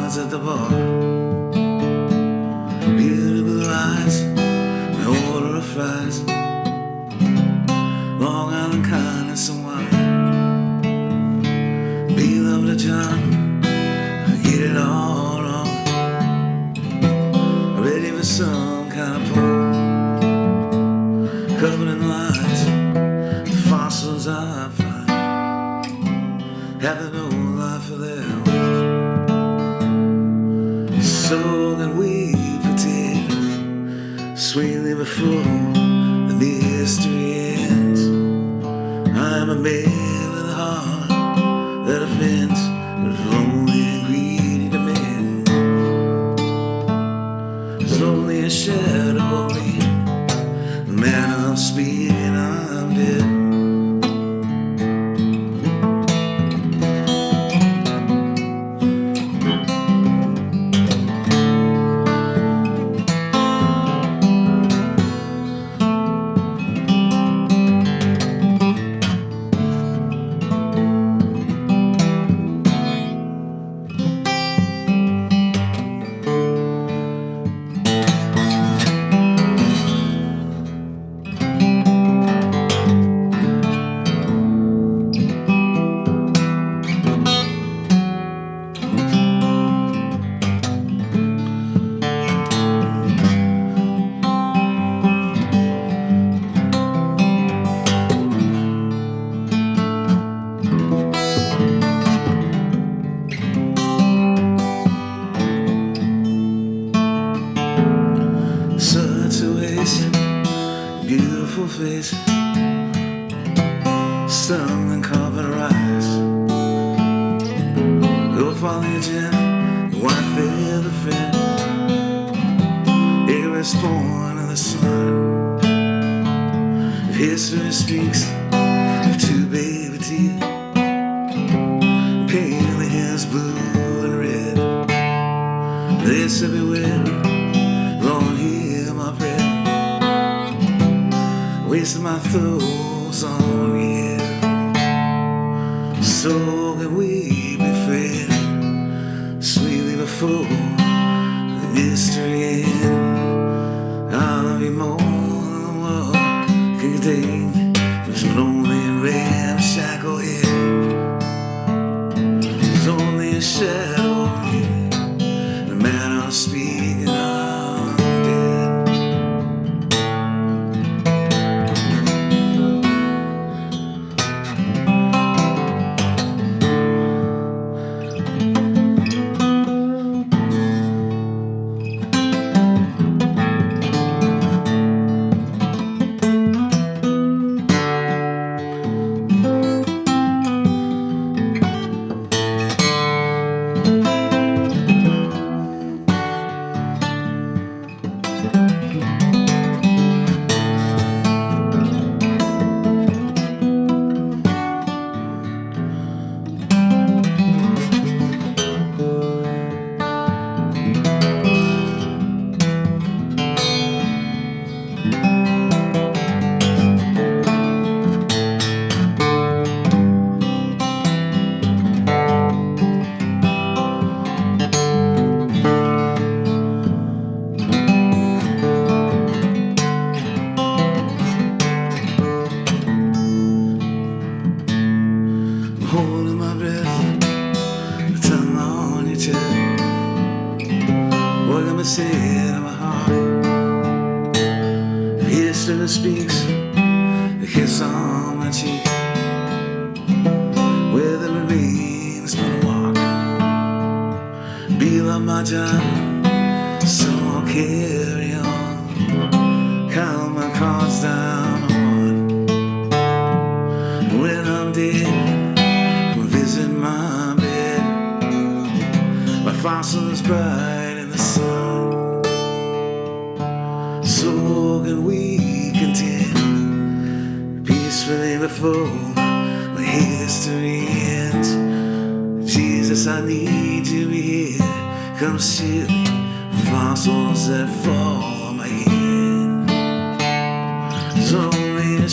was at the bar. Beautiful eyes, my order of fries, Long Island kindness and wine. Beloved of John, get it all wrong. Ready for some kind of pull. Covered in lines, the fossils I find have no life for them. So that we pretend sweetly before the mystery ends. I'm a man with a heart that offends, but it's lonely and greedy to men. There's only a shadow of me, the man I'm speaking, I'm dead. Such a waste, beautiful face, stung and cauterized. Go follow your gin, your white feather fin, Iris born in the sun. If history speaks of two baby teeth, pale hairs blue and red, they should be wet. Lord, hear my prayer. Wasting my thoughts on your head. So can we be friends sweetly before the mystery ends. I love you more than the world can contain. There's an lonely and ramshackle head. There's only a shadow of me, the man I'm speaking of. Holding my breath, the tongue on your chest. What am I saying to my heart? If history speaks, the kiss on my cheek, where there remains but a walk. Beloved my John, so I'll carry on. Count my cards down on. When I'm dead, visit my bed, my fossils bright in the sun. So can we contend peacefully before my history ends. Jesus, I need you here. Come shield me, fossils that fall on my head. There's only a